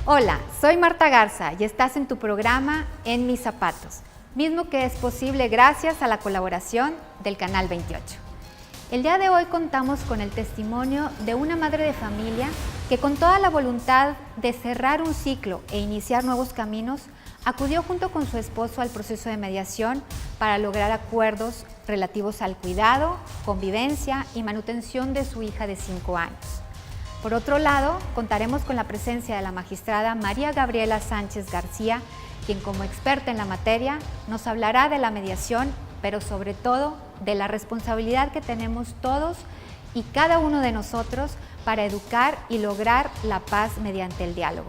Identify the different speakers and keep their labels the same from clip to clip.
Speaker 1: Hola, soy Marta Garza y estás en tu programa En Mis Zapatos, mismo que es posible gracias a la colaboración del Canal 28. El día de hoy contamos con el testimonio de una madre de familia que con toda la voluntad de cerrar un ciclo e iniciar nuevos caminos, acudió junto con su esposo al proceso de mediación para lograr acuerdos relativos al cuidado, convivencia y manutención de su hija de 5 años. Por otro lado, contaremos con la presencia de la magistrada María Gabriela Sánchez García, quien como experta en la materia nos hablará de la mediación, pero sobre todo de la responsabilidad que tenemos todos y cada uno de nosotros para educar y lograr la paz mediante el diálogo.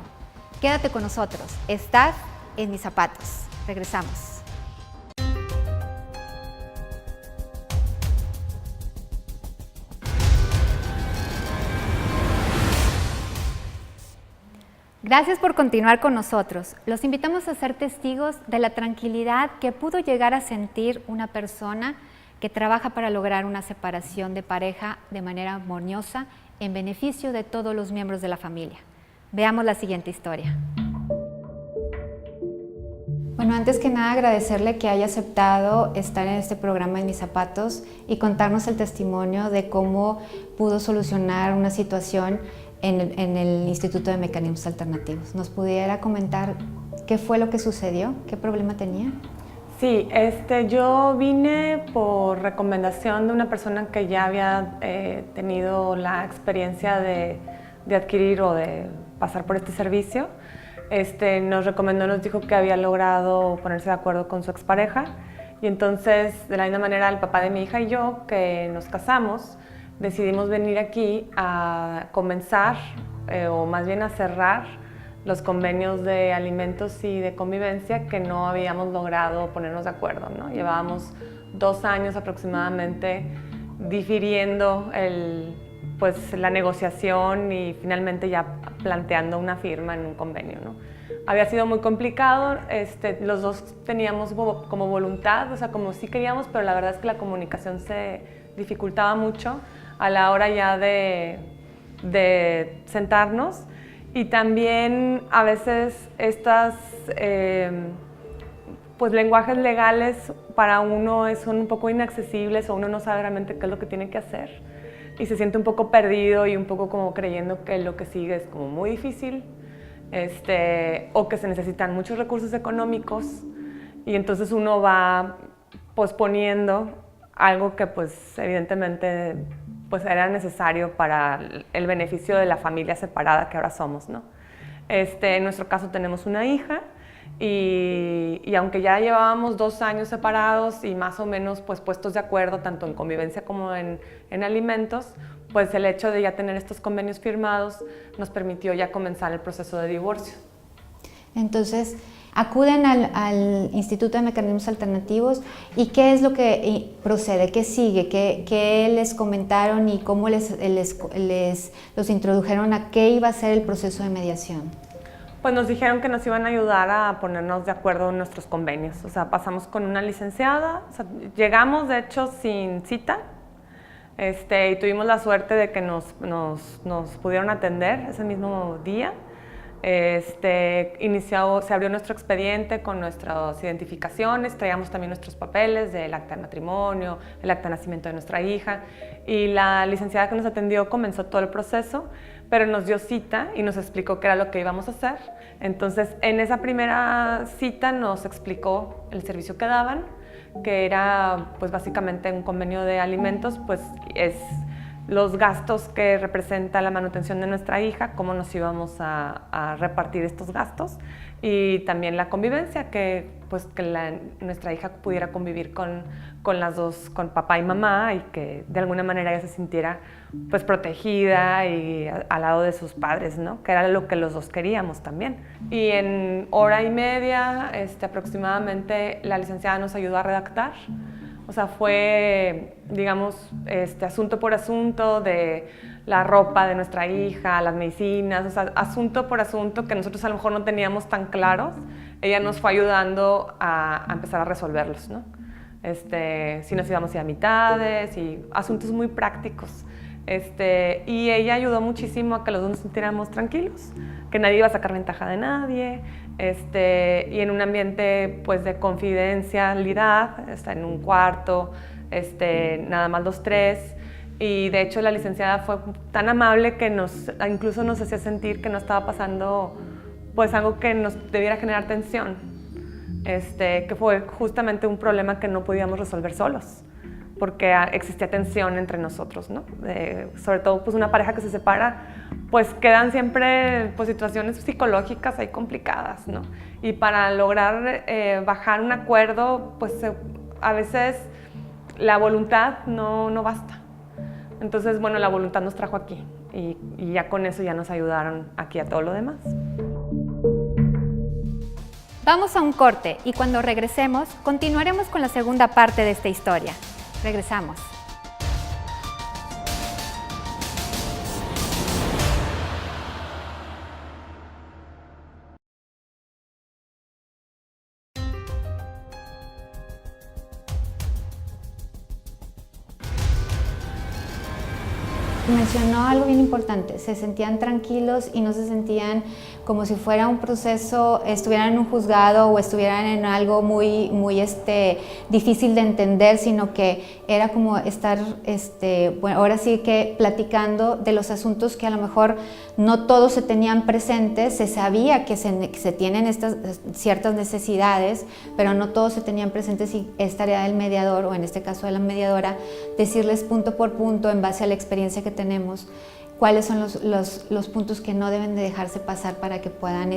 Speaker 1: Quédate con nosotros, estás en Mis Zapatos. Regresamos. Gracias por continuar con nosotros. Los invitamos a ser testigos de la tranquilidad que pudo llegar a sentir una persona que trabaja para lograr una separación de pareja de manera armoniosa en beneficio de todos los miembros de la familia. Veamos la siguiente historia. Bueno, antes que nada agradecerle que haya aceptado estar en este programa En Mis Zapatos y contarnos el testimonio de cómo pudo solucionar una situación en el Instituto de Mecanismos Alternativos. ¿Nos pudiera comentar qué fue lo que sucedió? ¿Qué problema tenía?
Speaker 2: Sí, yo vine por recomendación de una persona que ya había tenido la experiencia de adquirir o de pasar por este servicio. Nos recomendó, nos dijo que había logrado ponerse de acuerdo con su expareja y entonces, de la misma manera, el papá de mi hija y yo, que nos casamos, decidimos venir aquí a comenzar, o más bien a cerrar, los convenios de alimentos y de convivencia que no habíamos logrado ponernos de acuerdo, ¿no? Llevábamos 2 años aproximadamente difiriendo la negociación y finalmente ya planteando una firma en un convenio, ¿no? Había sido muy complicado, los dos teníamos como voluntad, o sea, como sí queríamos, pero la verdad es que la comunicación se dificultaba mucho a la hora ya de sentarnos, y también a veces estas lenguajes legales para uno son un poco inaccesibles o uno no sabe realmente qué es lo que tiene que hacer y se siente un poco perdido y un poco como creyendo que lo que sigue es como muy difícil, o que se necesitan muchos recursos económicos y entonces uno va posponiendo algo que pues evidentemente pues era necesario para el beneficio de la familia separada que ahora somos, ¿no? En nuestro caso tenemos una hija y aunque ya llevábamos 2 años separados y más o menos pues puestos de acuerdo tanto en convivencia como en alimentos, pues el hecho de ya tener estos convenios firmados nos permitió ya comenzar el proceso de divorcio.
Speaker 1: Entonces, acuden al Instituto de Mecanismos Alternativos y ¿qué es lo que procede? ¿Qué sigue? ¿Qué les comentaron y cómo los introdujeron a qué iba a ser el proceso de mediación?
Speaker 2: Pues nos dijeron que nos iban a ayudar a ponernos de acuerdo en nuestros convenios. O sea, pasamos con una licenciada, o sea, llegamos de hecho sin cita, y tuvimos la suerte de que nos pudieron atender ese mismo día. Se abrió nuestro expediente con nuestras identificaciones, traíamos también nuestros papeles del acta de matrimonio, el acta de nacimiento de nuestra hija, y la licenciada que nos atendió comenzó todo el proceso, pero nos dio cita y nos explicó qué era lo que íbamos a hacer. Entonces, en esa primera cita nos explicó el servicio que daban, que era pues básicamente un convenio de alimentos, pues es los gastos que representa la manutención de nuestra hija, cómo nos íbamos a repartir estos gastos, y también la convivencia, que nuestra hija pudiera convivir con las dos, con papá y mamá, y que de alguna manera ella se sintiera pues protegida y al lado de sus padres, ¿no? Que era lo que los dos queríamos también. Y en 1 hora y media aproximadamente la licenciada nos ayudó a redactar. O sea, fue, digamos, asunto por asunto de la ropa de nuestra hija, las medicinas, o sea, asunto por asunto que nosotros a lo mejor no teníamos tan claros. Ella nos fue ayudando a empezar a resolverlos, ¿no? Si nos íbamos a ir a mitades y asuntos muy prácticos. Y ella ayudó muchísimo a que los dos nos sintiéramos tranquilos, que nadie iba a sacar ventaja de nadie, y en un ambiente pues de confidencialidad, en un cuarto, nada más los tres. Y de hecho la licenciada fue tan amable que incluso nos hacía sentir que no estaba pasando pues algo que nos debiera generar tensión, que fue justamente un problema que no podíamos resolver solos, porque existía tensión entre nosotros, ¿no? Sobre todo pues una pareja que se separa, pues quedan siempre pues, situaciones psicológicas ahí complicadas, ¿no? Y para lograr bajar un acuerdo, pues a veces la voluntad no basta. Entonces, bueno, la voluntad nos trajo aquí y ya con eso ya nos ayudaron aquí a todo lo demás.
Speaker 1: Vamos a un corte y cuando regresemos continuaremos con la segunda parte de esta historia. Regresamos. Mencionó algo bien importante, se sentían tranquilos y no se sentían como si fuera un proceso, estuvieran en un juzgado o estuvieran en algo muy difícil de entender, sino que era como estar, bueno, ahora sí que platicando de los asuntos que a lo mejor no todos se tenían presentes, se sabía que se tienen estas ciertas necesidades, pero no todos se tenían presentes y es tarea del mediador, o en este caso de la mediadora, decirles punto por punto en base a la experiencia que tenemos, cuáles son los puntos que no deben de dejarse pasar para que puedan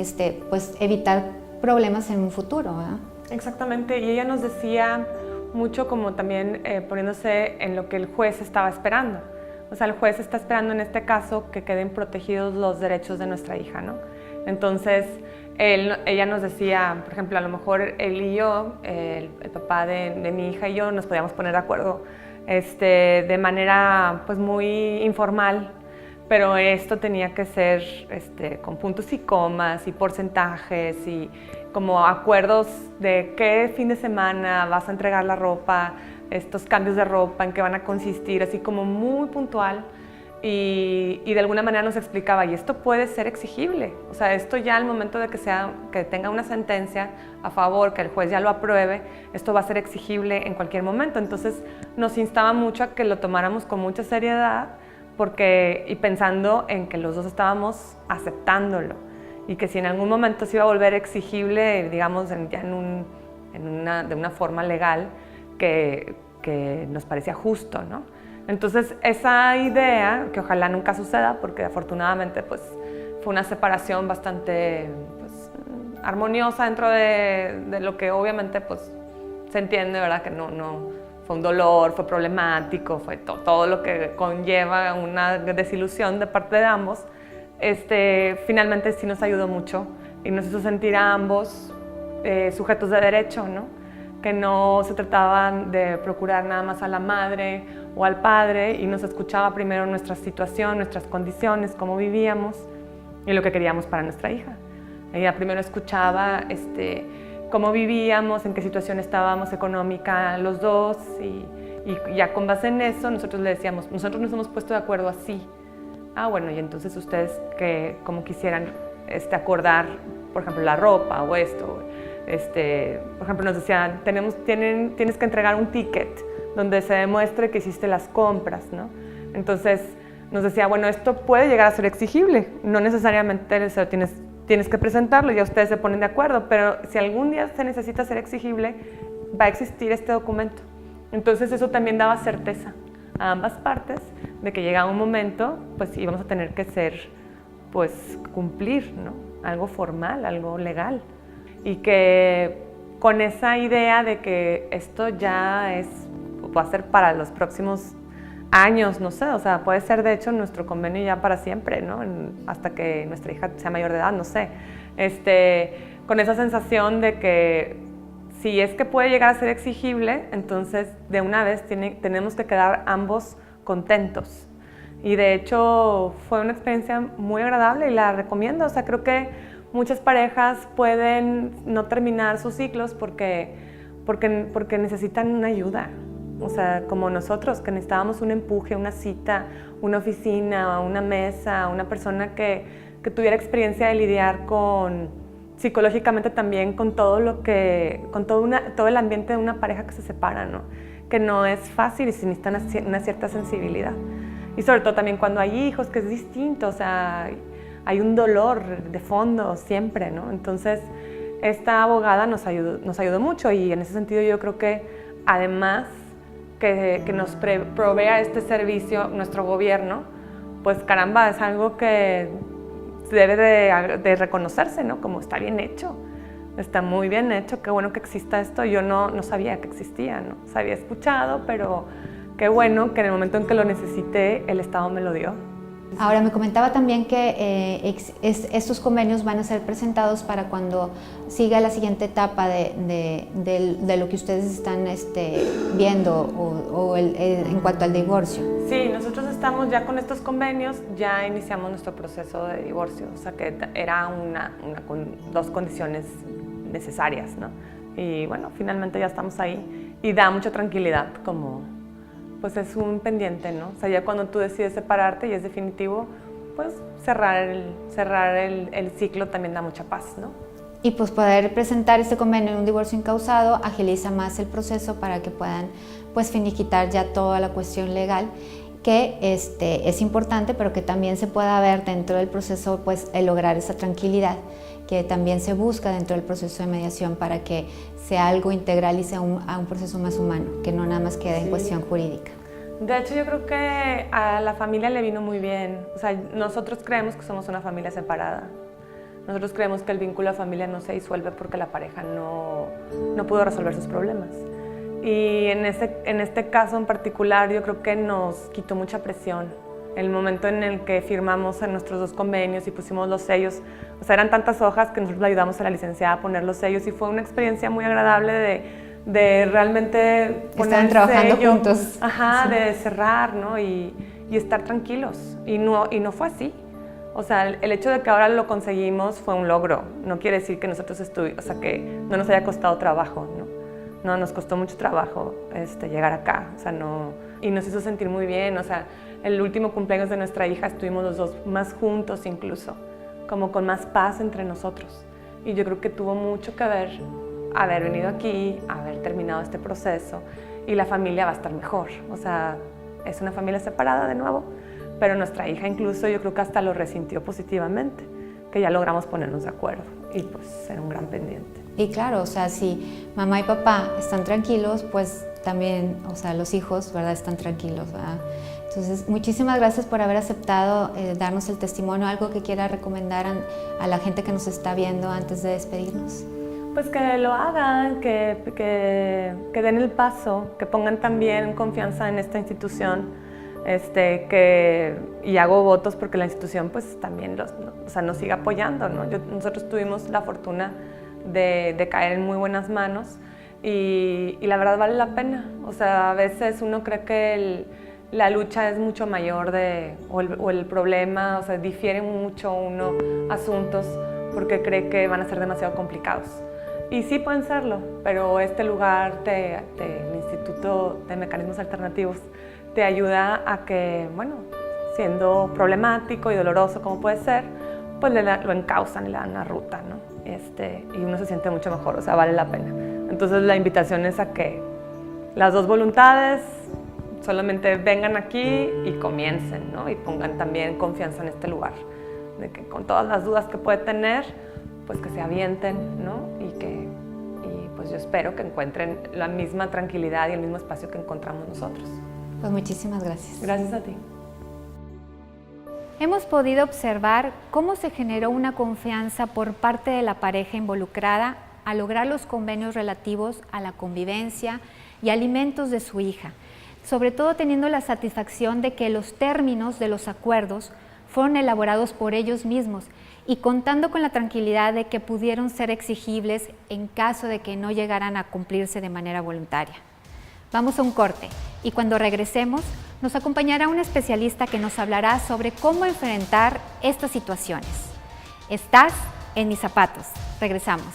Speaker 1: pues, evitar problemas en un futuro, ¿verdad?
Speaker 2: Exactamente, y ella nos decía mucho como también poniéndose en lo que el juez estaba esperando. O sea, el juez está esperando en este caso que queden protegidos los derechos de nuestra hija, ¿no? Entonces, ella nos decía, por ejemplo, a lo mejor él y yo, el papá de mi hija y yo, nos podíamos poner de acuerdo de manera pues muy informal, pero esto tenía que ser con puntos y comas y porcentajes y como acuerdos de qué fin de semana vas a entregar la ropa, estos cambios de ropa, en qué van a consistir, así como muy puntual. Y de alguna manera nos explicaba, y esto puede ser exigible, o sea, esto ya al momento de que tenga una sentencia a favor, que el juez ya lo apruebe, esto va a ser exigible en cualquier momento. Entonces nos instaba mucho a que lo tomáramos con mucha seriedad y pensando en que los dos estábamos aceptándolo y que si en algún momento se iba a volver exigible, digamos, de una forma legal que nos parecía justo, ¿no? Entonces, esa idea, que ojalá nunca suceda, porque afortunadamente pues, fue una separación bastante pues, armoniosa dentro de lo que obviamente pues, se entiende, ¿verdad? Que no fue un dolor, fue problemático, fue todo lo que conlleva una desilusión de parte de ambos. Finalmente sí nos ayudó mucho y nos hizo sentir a ambos sujetos de derecho, ¿no? Que no se trataba de procurar nada más a la madre o al padre y nos escuchaba primero nuestra situación, nuestras condiciones, cómo vivíamos y lo que queríamos para nuestra hija. Ella primero escuchaba cómo vivíamos, en qué situación estábamos económica los dos y ya con base en eso nosotros le decíamos, nosotros nos hemos puesto de acuerdo así. Ah, bueno, y entonces ustedes como quisieran acordar, por ejemplo, la ropa o esto. Por ejemplo, nos decían, tienes que entregar un ticket donde se demuestre que hiciste las compras, ¿no? Entonces nos decía, bueno, esto puede llegar a ser exigible, no necesariamente tienes que presentarlo, ya ustedes se ponen de acuerdo, pero si algún día se necesita ser exigible, va a existir este documento. Entonces eso también daba certeza a ambas partes de que llegaba un momento, pues íbamos a tener que cumplir, ¿no? Algo formal, algo legal. Y que con esa idea de que esto ya va a ser para los próximos años, no sé, o sea, puede ser de hecho nuestro convenio ya para siempre, ¿no? Hasta que nuestra hija sea mayor de edad, no sé. Con esa sensación de que si es que puede llegar a ser exigible, entonces de una vez tenemos que quedar ambos contentos. Y de hecho fue una experiencia muy agradable y la recomiendo, o sea, creo que muchas parejas pueden no terminar sus ciclos porque necesitan una ayuda. o sea, como nosotros, que necesitábamos un empuje, una cita, una oficina, una mesa, una persona que tuviera experiencia de lidiar psicológicamente también con todo todo el ambiente de una pareja que se separa, ¿no? Que no es fácil y se necesita una cierta sensibilidad. Y sobre todo también cuando hay hijos, que es distinto, o sea, hay un dolor de fondo siempre, ¿no? Entonces, esta abogada nos ayudó mucho y en ese sentido yo creo que además que nos provea este servicio nuestro gobierno, pues caramba, es algo que debe de reconocerse, ¿no? Como está bien hecho, está muy bien hecho, qué bueno que exista esto. Yo no sabía que existía, ¿no? Se había escuchado, pero qué bueno que en el momento en que lo necesité, el Estado me lo dio.
Speaker 1: Ahora, me comentaba también que estos convenios van a ser presentados para cuando siga la siguiente etapa de lo que ustedes están viendo en cuanto al divorcio.
Speaker 2: Sí, nosotros estamos ya con estos convenios, ya iniciamos nuestro proceso de divorcio, o sea que era dos condiciones necesarias, ¿no? Y bueno, finalmente ya estamos ahí y da mucha tranquilidad pues es un pendiente, ¿no? O sea, ya cuando tú decides separarte y es definitivo, pues cerrar el ciclo también da mucha paz, ¿no?
Speaker 1: Y pues poder presentar este convenio en un divorcio incausado agiliza más el proceso para que puedan pues finiquitar ya toda la cuestión legal, que es importante, pero que también se pueda ver dentro del proceso pues el lograr esa tranquilidad que también se busca dentro del proceso de mediación para que sea algo integral y sea un proceso más humano, que no nada más quede en cuestión jurídica.
Speaker 2: De hecho, yo creo que a la familia le vino muy bien. O sea, nosotros creemos que somos una familia separada. Nosotros creemos que el vínculo de familia no se disuelve porque la pareja no pudo resolver sus problemas. Y en este caso en particular, yo creo que nos quitó mucha presión. El momento en el que firmamos en nuestros dos convenios y pusimos los sellos, o sea, eran tantas hojas que nosotros le ayudamos a la licenciada a poner los sellos y fue una experiencia muy agradable de realmente poner
Speaker 1: Estaban trabajando
Speaker 2: sello,
Speaker 1: juntos.
Speaker 2: Ajá,
Speaker 1: Sí.
Speaker 2: de cerrar, ¿no? Y estar tranquilos. Y no fue así. O sea, el hecho de que ahora lo conseguimos fue un logro. No quiere decir que nosotros que no nos haya costado trabajo, ¿no? No, nos costó mucho trabajo llegar acá, o sea, y nos hizo sentir muy bien, o sea, el último cumpleaños de nuestra hija estuvimos los dos más juntos incluso, como con más paz entre nosotros. Y yo creo que tuvo mucho que ver haber venido aquí, haber terminado este proceso y la familia va a estar mejor. O sea, es una familia separada de nuevo, pero nuestra hija incluso yo creo que hasta lo resintió positivamente, que ya logramos ponernos de acuerdo y pues era un gran pendiente.
Speaker 1: Y claro, o sea, si mamá y papá están tranquilos, pues también, o sea, los hijos, ¿verdad?, están tranquilos, ¿verdad? Entonces, muchísimas gracias por haber aceptado darnos el testimonio. ¿Algo que quiera recomendar a la gente que nos está viendo antes de despedirnos?
Speaker 2: Pues que lo hagan, que den el paso, que pongan también confianza en esta institución, y hago votos porque la institución pues también nos sigue apoyando, ¿no? Nosotros tuvimos la fortuna de caer en muy buenas manos y la verdad vale la pena. O sea, a veces uno cree que la lucha es mucho mayor o el problema, o sea, difiere mucho uno asuntos porque cree que van a ser demasiado complicados. Y sí pueden serlo, pero este lugar, el Instituto de Mecanismos Alternativos, te ayuda a que, bueno, siendo problemático y doloroso como puede ser, pues lo encauzan y le dan una ruta, ¿no? Y uno se siente mucho mejor, o sea, vale la pena. Entonces la invitación es a que las dos voluntades solamente vengan aquí y comiencen, ¿no? Y pongan también confianza en este lugar, de que con todas las dudas que puede tener, pues que se avienten, ¿no? Y pues yo espero que encuentren la misma tranquilidad y el mismo espacio que encontramos nosotros.
Speaker 1: Pues muchísimas gracias.
Speaker 2: Gracias a ti.
Speaker 1: Hemos podido observar cómo se generó una confianza por parte de la pareja involucrada al lograr los convenios relativos a la convivencia y alimentos de su hija, sobre todo teniendo la satisfacción de que los términos de los acuerdos fueron elaborados por ellos mismos y contando con la tranquilidad de que pudieron ser exigibles en caso de que no llegaran a cumplirse de manera voluntaria. Vamos a un corte y cuando regresemos nos acompañará un especialista que nos hablará sobre cómo enfrentar estas situaciones. Estás en Mis Zapatos. Regresamos.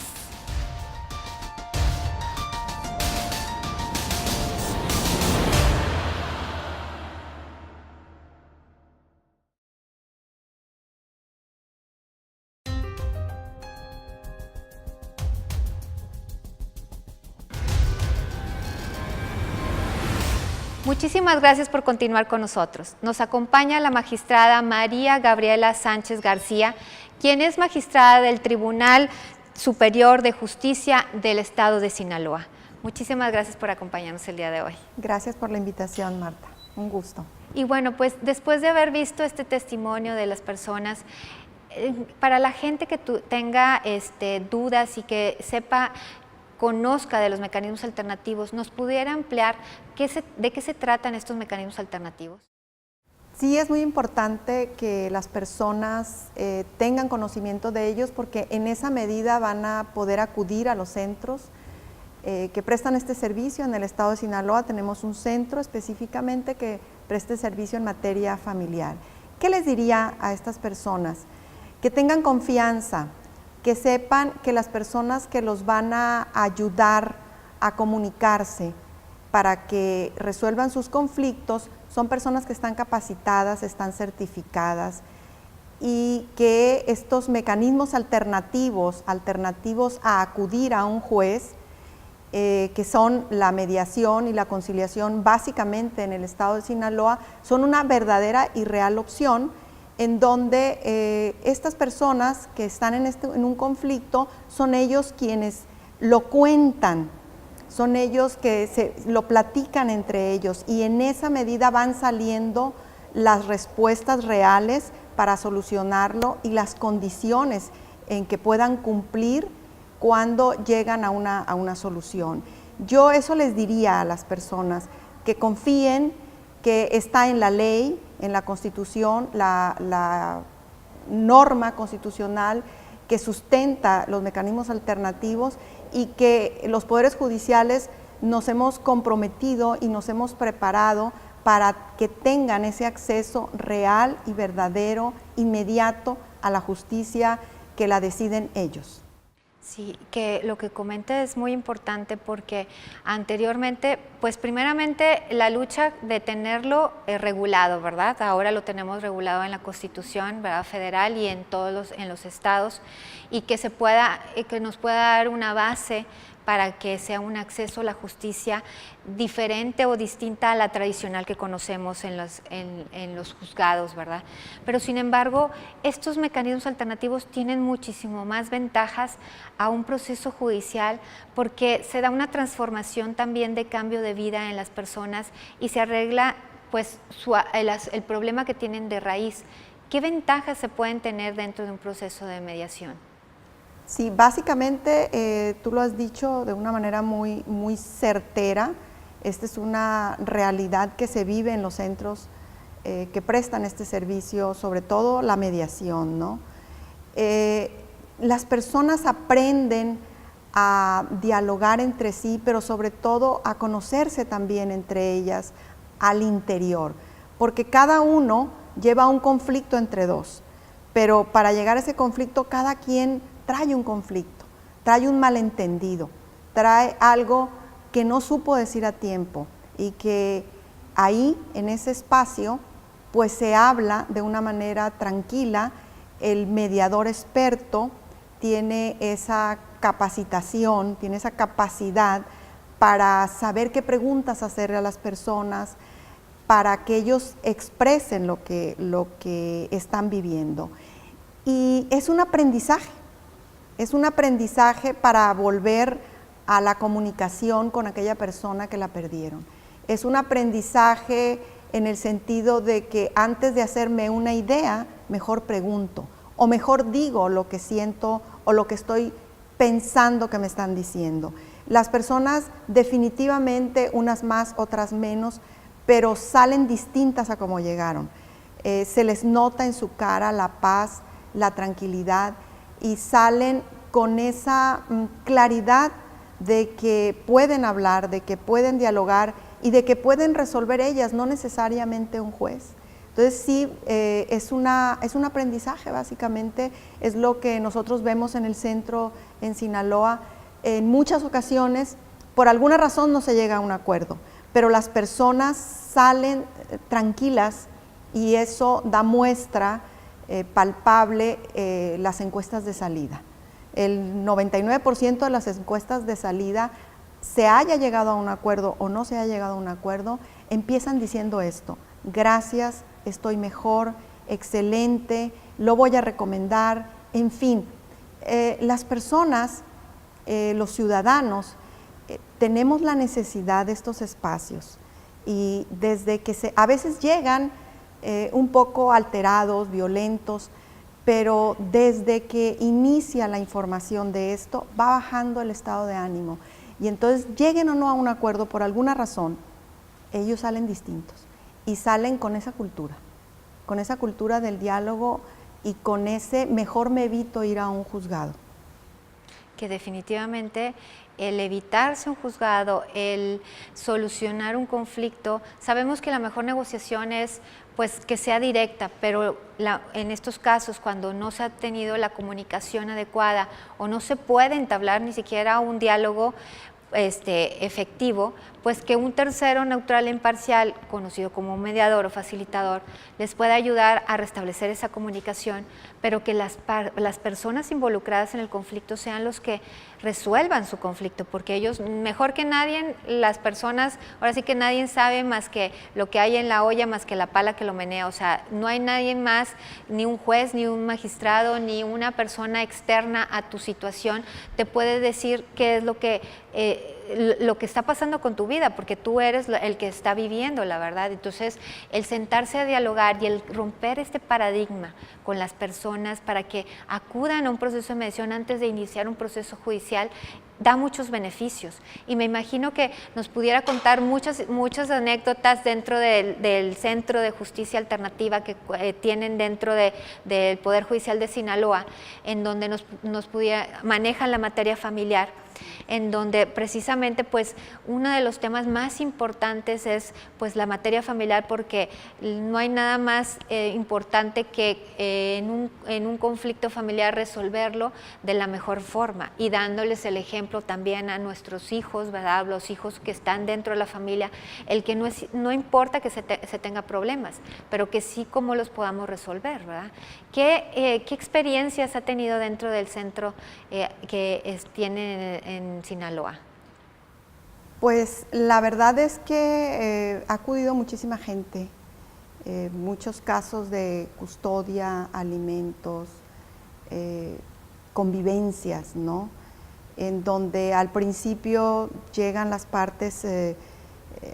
Speaker 1: Muchísimas gracias por continuar con nosotros. Nos acompaña la magistrada María Gabriela Sánchez García, quien es magistrada del Tribunal Superior de Justicia del Estado de Sinaloa. Muchísimas gracias por acompañarnos el día de hoy.
Speaker 3: Gracias por la invitación, Marta. Un gusto.
Speaker 1: Y bueno, pues después de haber visto este testimonio de las personas, para la gente que tenga dudas y que conozca de los mecanismos alternativos, ¿nos pudiera ampliar de qué se tratan estos mecanismos alternativos?
Speaker 3: Sí, es muy importante que las personas tengan conocimiento de ellos, porque en esa medida van a poder acudir a los centros que prestan este servicio. En el estado de Sinaloa tenemos un centro específicamente que preste servicio en materia familiar. ¿Qué les diría a estas personas? Que tengan confianza, que sepan que las personas que los van a ayudar a comunicarse para que resuelvan sus conflictos son personas que están capacitadas, están certificadas, y que estos mecanismos alternativos a acudir a un juez, que son la mediación y la conciliación básicamente en el estado de Sinaloa, son una verdadera y real opción, en donde estas personas que están en un conflicto son ellos quienes lo cuentan, son ellos que lo platican entre ellos, y en esa medida van saliendo las respuestas reales para solucionarlo y las condiciones en que puedan cumplir cuando llegan a una solución. Yo eso les diría a las personas, que confíen que está en la ley, en la Constitución, la norma constitucional que sustenta los mecanismos alternativos, y que los poderes judiciales nos hemos comprometido y nos hemos preparado para que tengan ese acceso real y verdadero, inmediato a la justicia, que la deciden ellos.
Speaker 1: Sí, que lo que comenta es muy importante, porque anteriormente, pues primeramente la lucha de tenerlo regulado, ¿verdad? Ahora lo tenemos regulado en la Constitución, ¿verdad?, federal, y en en los estados, y que que nos pueda dar una base para que sea un acceso a la justicia diferente o distinta a la tradicional que conocemos en los juzgados, ¿verdad? Pero sin embargo, estos mecanismos alternativos tienen muchísimo más ventajas a un proceso judicial, porque se da una transformación también de cambio de vida en las personas y se arregla pues el problema que tienen de raíz. ¿Qué ventajas se pueden tener dentro de un proceso de mediación?
Speaker 3: Sí, básicamente tú lo has dicho de una manera muy, muy certera. Esta es una realidad que se vive en los centros que prestan este servicio, sobre todo la mediación, ¿no? Las personas aprenden a dialogar entre sí, pero sobre todo a conocerse también entre ellas al interior, porque cada uno lleva un conflicto entre dos, pero para llegar a ese conflicto cada quien trae un conflicto, trae un malentendido, trae algo que no supo decir a tiempo, y que ahí, en ese espacio, pues se habla de una manera tranquila. El mediador experto tiene esa capacitación, tiene esa capacidad para saber qué preguntas hacerle a las personas, para que ellos expresen lo que están viviendo. Y es un aprendizaje. Es un aprendizaje para volver a la comunicación con aquella persona que la perdieron. Es un aprendizaje en el sentido de que antes de hacerme una idea, mejor pregunto, o mejor digo lo que siento o lo que estoy pensando que me están diciendo. Las personas definitivamente, unas más, otras menos, pero salen distintas a como llegaron. Se les nota en su cara la paz, la tranquilidad, y salen con esa claridad de que pueden hablar, de que pueden dialogar y de que pueden resolver ellas, no necesariamente un juez. Entonces sí, es un aprendizaje básicamente, es lo que nosotros vemos en el centro en Sinaloa. En muchas ocasiones, por alguna razón no se llega a un acuerdo, pero las personas salen tranquilas, y eso da muestra palpable las encuestas de salida. El 99% de las encuestas de salida se haya llegado a un acuerdo o no se haya llegado a un acuerdo, empiezan diciendo esto: gracias, estoy mejor, excelente, lo voy a recomendar, en fin. Las personas, los ciudadanos, tenemos la necesidad de estos espacios, y desde que a veces llegan un poco alterados, violentos, pero desde que inicia la información de esto, va bajando el estado de ánimo, y entonces, lleguen o no a un acuerdo por alguna razón, ellos salen distintos y salen con esa cultura del diálogo, y con ese mejor me evito ir a un juzgado.
Speaker 1: Que definitivamente el evitarse un juzgado, el solucionar un conflicto, sabemos que la mejor negociación es pues que sea directa, pero en estos casos, cuando no se ha tenido la comunicación adecuada o no se puede entablar ni siquiera un diálogo efectivo, pues que un tercero neutral e imparcial, conocido como un mediador o facilitador, les pueda ayudar a restablecer esa comunicación, pero que las personas involucradas en el conflicto sean los que resuelvan su conflicto, porque ellos, mejor que nadie, las personas, ahora sí que nadie sabe más que lo que hay en la olla, más que la pala que lo menea. O sea, no hay nadie más, ni un juez, ni un magistrado, ni una persona externa a tu situación te puede decir qué es lo que está pasando con tu vida, porque tú eres el que está viviendo, la verdad. Entonces, el sentarse a dialogar y el romper este paradigma con las personas para que acudan a un proceso de mediación antes de iniciar un proceso judicial, da muchos beneficios. Y me imagino que nos pudiera contar muchas anécdotas dentro del Centro de Justicia Alternativa que tienen dentro del Poder Judicial de Sinaloa, en donde manejan la materia familiar, en donde precisamente pues uno de los temas más importantes es pues la materia familiar, porque no hay nada más importante que en un conflicto familiar resolverlo de la mejor forma, y dándoles el ejemplo también a nuestros hijos, ¿verdad? Los hijos que están dentro de la familia, el que no importa que se tenga problemas, pero que sí cómo los podamos resolver, ¿verdad? ¿Qué experiencias ha tenido dentro del centro que tiene en Sinaloa?
Speaker 3: Pues la verdad es que ha acudido muchísima gente, muchos casos de custodia, alimentos, convivencias, ¿no? En donde al principio llegan las partes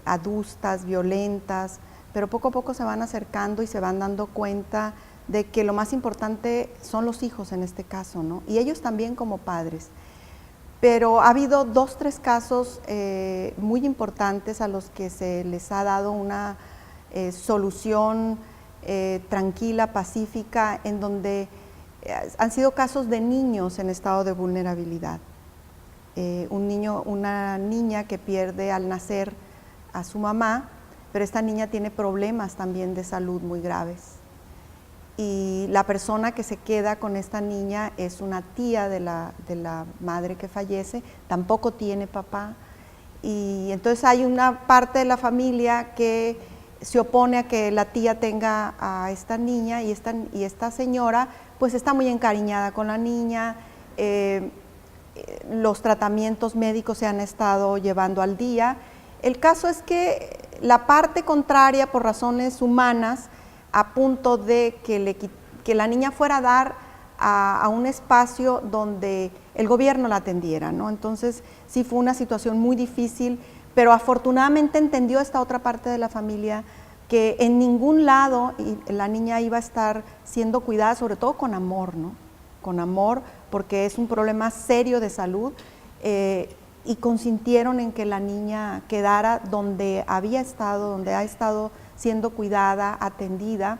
Speaker 3: adustas, violentas, pero poco a poco se van acercando y se van dando cuenta de que lo más importante son los hijos en este caso, ¿no? Y ellos también como padres. Pero ha habido 2, 3 casos muy importantes a los que se les ha dado una solución tranquila, pacífica, en donde han sido casos de niños en estado de vulnerabilidad. Una niña que pierde al nacer a su mamá, pero esta niña tiene problemas también de salud muy graves. Y la persona que se queda con esta niña es una tía de la madre que fallece, tampoco tiene papá, y entonces hay una parte de la familia que se opone a que la tía tenga a esta niña, y esta señora pues está muy encariñada con la niña. Los tratamientos médicos se han estado llevando al día. El caso es que la parte contraria, por razones humanas, a punto de que la niña fuera a dar a un espacio donde el gobierno la atendiera, ¿no? Entonces sí fue una situación muy difícil, pero afortunadamente entendió esta otra parte de la familia que en ningún lado la niña iba a estar siendo cuidada, sobre todo con amor, ¿no? Con amor, porque es un problema serio de salud, y consintieron en que la niña quedara donde ha estado siendo cuidada, atendida,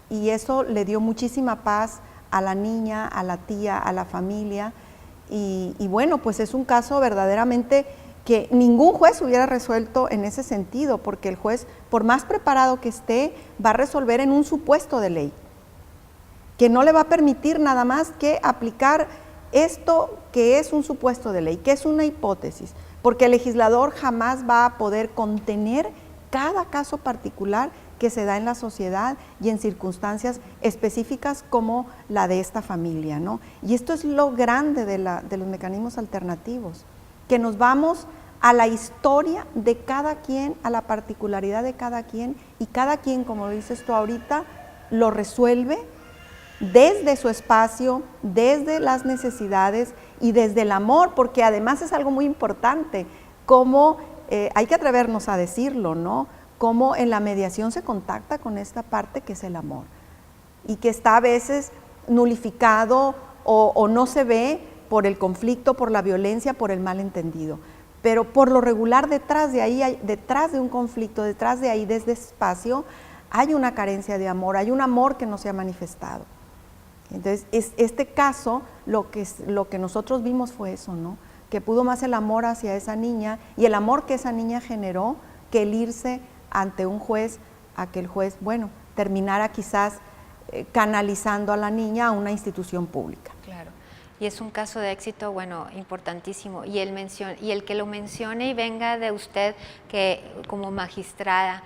Speaker 3: y eso le dio muchísima paz a la niña, a la tía, a la familia, y bueno, pues es un caso verdaderamente que ningún juez hubiera resuelto en ese sentido, porque el juez, por más preparado que esté, va a resolver en un supuesto de ley, que no le va a permitir nada más que aplicar esto que es un supuesto de ley, que es una hipótesis, porque el legislador jamás va a poder contener cada caso particular que se da en la sociedad y en circunstancias específicas como la de esta familia, ¿no? Y esto es lo grande de los mecanismos alternativos, que nos vamos a la historia de cada quien, a la particularidad de cada quien, y cada quien, como dices tú ahorita, lo resuelve desde su espacio, desde las necesidades y desde el amor, porque además es algo muy importante, como hay que atrevernos a decirlo, ¿no? Cómo en la mediación se contacta con esta parte que es el amor, y que está a veces nulificado o no se ve por el conflicto, por la violencia, por el malentendido. Pero por lo regular detrás de ahí, detrás de un conflicto, detrás de ahí, desde ese espacio, hay una carencia de amor, hay un amor que no se ha manifestado. Entonces, este caso, lo que nosotros vimos fue eso, ¿no? Que pudo más el amor hacia esa niña y el amor que esa niña generó que el irse ante un juez, a que el juez, bueno, terminara quizás canalizando a la niña a una institución pública.
Speaker 1: Claro. Y es un caso de éxito, bueno, importantísimo. Y el que lo mencione y venga de usted, que como magistrada,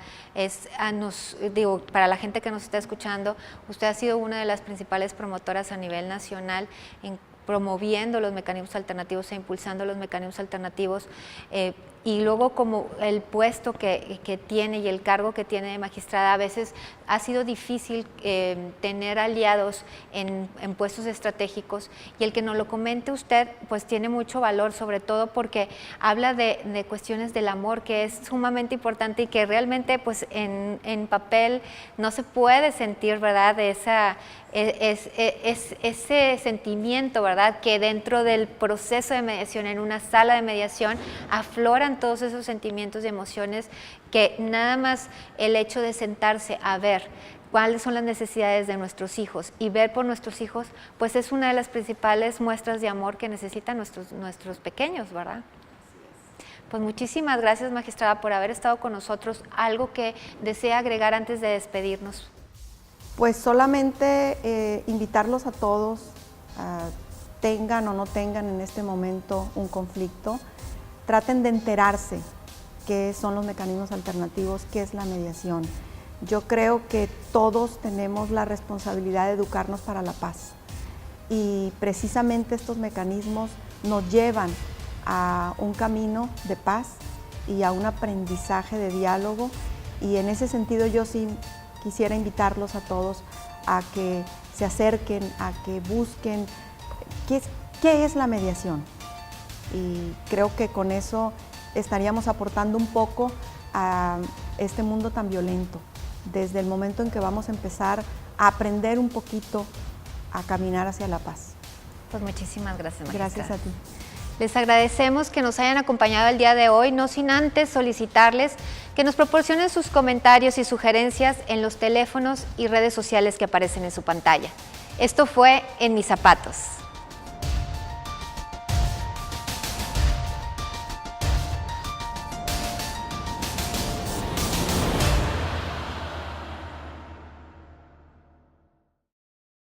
Speaker 1: para la gente que nos está escuchando, usted ha sido una de las principales promotoras a nivel nacional en promoviendo los mecanismos alternativos e impulsando los mecanismos alternativos, y luego como el puesto que tiene y el cargo que tiene de magistrada, a veces ha sido difícil tener aliados en puestos estratégicos, y el que nos lo comente usted pues tiene mucho valor, sobre todo porque habla de cuestiones del amor, que es sumamente importante y que realmente pues en papel no se puede sentir, ¿verdad?, de ese sentimiento, ¿verdad?, que dentro del proceso de mediación, en una sala de mediación, afloran todos esos sentimientos y emociones, que nada más el hecho de sentarse a ver cuáles son las necesidades de nuestros hijos y ver por nuestros hijos, pues es una de las principales muestras de amor que necesitan nuestros pequeños, ¿verdad? Pues muchísimas gracias, magistrada, por haber estado con nosotros. ¿Algo que desea agregar antes de despedirnos?
Speaker 3: Pues solamente invitarlos a todos, tengan o no tengan en este momento un conflicto, traten de enterarse qué son los mecanismos alternativos, qué es la mediación. Yo creo que todos tenemos la responsabilidad de educarnos para la paz, y precisamente estos mecanismos nos llevan a un camino de paz y a un aprendizaje de diálogo, y en ese sentido yo sí quisiera invitarlos a todos a que se acerquen, a que busquen qué es la mediación. Y creo que con eso estaríamos aportando un poco a este mundo tan violento, desde el momento en que vamos a empezar a aprender un poquito a caminar hacia la paz.
Speaker 1: Pues muchísimas gracias, magistrada.
Speaker 3: Gracias a ti.
Speaker 1: Les agradecemos que nos hayan acompañado el día de hoy, no sin antes solicitarles que nos proporcionen sus comentarios y sugerencias en los teléfonos y redes sociales que aparecen en su pantalla. Esto fue En Mis Zapatos.